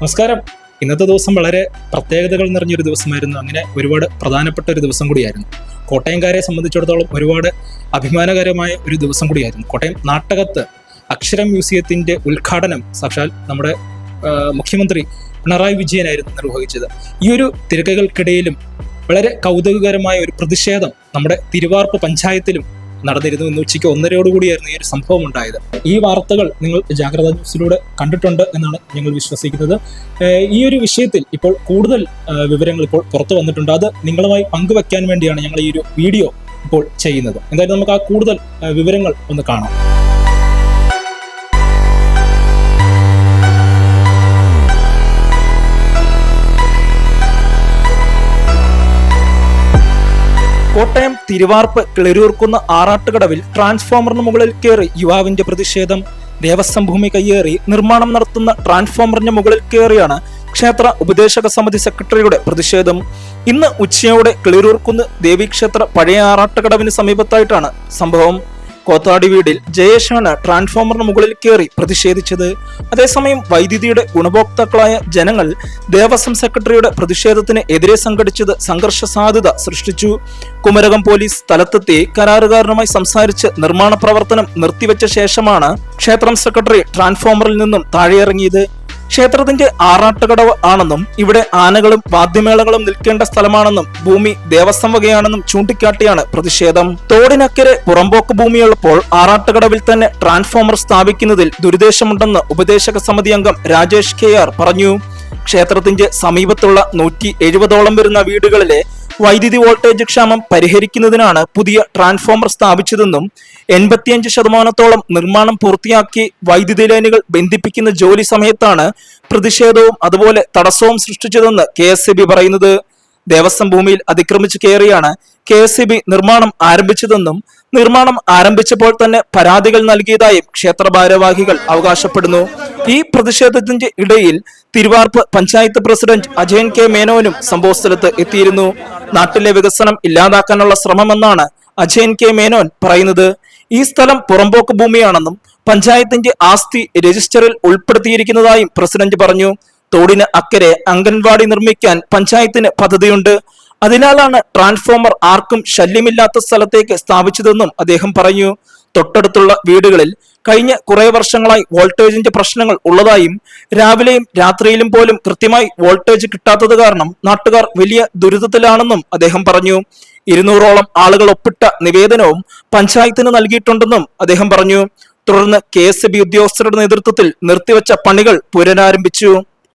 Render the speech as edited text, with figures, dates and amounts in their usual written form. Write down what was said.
നമസ്കാരം. ഇന്നത്തെ ദിവസം വളരെ പ്രത്യേകതകൾ നിറഞ്ഞൊരു ദിവസമായിരുന്നു. അങ്ങനെ ഒരുപാട് പ്രധാനപ്പെട്ട ഒരു ദിവസം കൂടിയായിരുന്നു. കോട്ടയംകാരെ സംബന്ധിച്ചിടത്തോളം ഒരുപാട് അഭിമാനകരമായ ഒരു ദിവസം കൂടിയായിരുന്നു. കോട്ടയം നാട്ടകത്ത് അക്ഷരം മ്യൂസിയത്തിന്റെ ഉദ്ഘാടനം സാക്ഷാൽ നമ്മുടെ മുഖ്യമന്ത്രി പിണറായി വിജയനായിരുന്നു നിർവഹിച്ചത്. ഈ ഒരു തിരക്കുകൾക്കിടയിലും വളരെ കൗതുകകരമായ ഒരു പ്രതിഷേധം നമ്മുടെ തിരുവാർപ്പ് പഞ്ചായത്തിലും നടന്നിരുന്നു. ഇന്ന് ഉച്ചയ്ക്ക് 1:30 ഈ ഒരു സംഭവം ഉണ്ടായത്. ഈ വാർത്തകൾ നിങ്ങൾ ജാഗ്രത ന്യൂസിലൂടെ കണ്ടിട്ടുണ്ട് എന്നാണ് ഞങ്ങൾ വിശ്വസിക്കുന്നത്. ഈ ഒരു വിഷയത്തിൽ ഇപ്പോൾ കൂടുതൽ വിവരങ്ങൾ ഇപ്പോൾ പുറത്തു വന്നിട്ടുണ്ട്. അത് നിങ്ങളുമായി പങ്കുവെക്കാൻ വേണ്ടിയാണ് ഞങ്ങൾ ഈ ഒരു വീഡിയോ ഇപ്പോൾ ചെയ്യുന്നത്. എന്തായാലും നമുക്ക് ആ കൂടുതൽ വിവരങ്ങൾ ഒന്ന് കാണാം. കോട്ടയം തിരുവാർപ്പ് കിളിരൂർക്കുന്ന ആറാട്ടുകടവിൽ ട്രാൻസ്ഫോമറിന് മുകളിൽ കയറി യുവാവിന്റെ പ്രതിഷേധം. ദേവസ്വം ഭൂമി കയ്യേറി നിർമ്മാണം നടത്തുന്ന ട്രാൻസ്ഫോമറിന് മുകളിൽ കയറിയാണ് ക്ഷേത്ര ഉപദേശക സമിതി സെക്രട്ടറിയുടെ പ്രതിഷേധം. ഇന്ന് ഉച്ചയോടെ കിളിരൂർക്കുന്ന് ദേവീക്ഷേത്ര പഴയ ആറാട്ടുകടവിന് സമീപത്തായിട്ടാണ് സംഭവം. കോത്താടി വീടിൽ ജയേഷാണ് ട്രാൻസ്ഫോമറിന് മുകളിൽ കയറി പ്രതിഷേധിച്ചത്. അതേസമയം വൈദ്യുതിയുടെ ഗുണഭോക്താക്കളായ ജനങ്ങൾ ദേവസ്വം സെക്രട്ടറിയുടെ പ്രതിഷേധത്തിന് എതിരെ സംഘടിച്ചത് സംഘർഷ സാധ്യത സൃഷ്ടിച്ചു. കുമരകം പോലീസ് സ്ഥലത്തെത്തി കരാറുകാരനുമായി സംസാരിച്ച് നിർമ്മാണ പ്രവർത്തനം നിർത്തിവെച്ച ശേഷമാണ് ക്ഷേത്രം സെക്രട്ടറി ട്രാൻസ്ഫോമറിൽ നിന്നും താഴെയിറങ്ങിയത്. ക്ഷേത്രത്തിന്റെ ആറാട്ടുകടവ് ആണെന്നും ഇവിടെ ആനകളും വാദ്യമേളകളും നിൽക്കേണ്ട സ്ഥലമാണെന്നും ഭൂമി ദേവസ്വം വകയാണെന്നും ചൂണ്ടിക്കാട്ടിയാണ് പ്രതിഷേധം. തോടിനക്കരെ പുറമ്പോക്ക് ഭൂമിയുള്ളപ്പോൾ ആറാട്ടുകടവിൽ തന്നെ ട്രാൻസ്ഫോമർ സ്ഥാപിക്കുന്നതിൽ ദുരുദ്ദേശമുണ്ടെന്ന് ഉപദേശക സമിതി അംഗം രാജേഷ് KR പറഞ്ഞു. ക്ഷേത്രത്തിന്റെ സമീപത്തുള്ള 170ഓളം വരുന്ന വീടുകളിലെ വൈദ്യുതി വോൾട്ടേജ് ക്ഷാമം പരിഹരിക്കുന്നതിനാണ് പുതിയ ട്രാൻസ്ഫോമർ സ്ഥാപിച്ചതെന്നും 85% നിർമ്മാണം പൂർത്തിയാക്കി വൈദ്യുതി ലൈനുകൾ ബന്ധിപ്പിക്കുന്ന ജോലി സമയത്താണ് പ്രതിഷേധവും അതുപോലെ തടസ്സവും സൃഷ്ടിച്ചതെന്ന് KSEB പറയുന്നത്. ദേവസ്വം ഭൂമിയിൽ അതിക്രമിച്ചു കയറിയാണ് KSEB നിർമ്മാണം ആരംഭിച്ചതെന്നും നിർമ്മാണം ആരംഭിച്ചപ്പോൾ തന്നെ പരാതികൾ നൽകിയതായും ക്ഷേത്ര ഭാരവാഹികൾ അവകാശപ്പെടുന്നു. ഈ പ്രതിഷേധത്തിന്റെ ഇടയിൽ തിരുവാർപ്പ് പഞ്ചായത്ത് പ്രസിഡന്റ് അജയൻ K മേനോനും സംഭവസ്ഥലത്ത് എത്തിയിരുന്നു. നാട്ടിലെ വികസനം ഇല്ലാതാക്കാനുള്ള ശ്രമമെന്നാണ് അജയൻ K മേനോൻ പറയുന്നത്. ഈ സ്ഥലം പുറമ്പോക്ക് ഭൂമിയാണെന്നും പഞ്ചായത്തിന്റെ ആസ്തി രജിസ്റ്ററിൽ ഉൾപ്പെടുത്തിയിരിക്കുന്നതായും പ്രസിഡന്റ് പറഞ്ഞു. തോടിന് അക്കരെ അംഗൻവാടി നിർമ്മിക്കാൻ പഞ്ചായത്തിന് പദ്ധതിയുണ്ട്. അതിനാലാണ് ട്രാൻസ്ഫോമർ ആർക്കും ശല്യമില്ലാത്ത സ്ഥലത്തേക്ക് സ്ഥാപിച്ചതെന്നും അദ്ദേഹം പറഞ്ഞു. തൊട്ടടുത്തുള്ള വീടുകളിൽ കഴിഞ്ഞ കുറെ വർഷങ്ങളായി വോൾട്ടേജിന്റെ പ്രശ്നങ്ങൾ ഉള്ളതായും രാവിലെയും രാത്രിയിലും പോലും കൃത്യമായി വോൾട്ടേജ് കിട്ടാത്തത് കാരണം നാട്ടുകാർ വലിയ ദുരിതത്തിലാണെന്നും അദ്ദേഹം പറഞ്ഞു. 200ഓളം ആളുകൾ ഒപ്പിട്ട നിവേദനവും പഞ്ചായത്തിന് നൽകിയിട്ടുണ്ടെന്നും അദ്ദേഹം പറഞ്ഞു. തുടർന്ന് KSEB ഉദ്യോഗസ്ഥരുടെ നേതൃത്വത്തിൽ നിർത്തിവെച്ച പണികൾ പുനരാരംഭിച്ചു.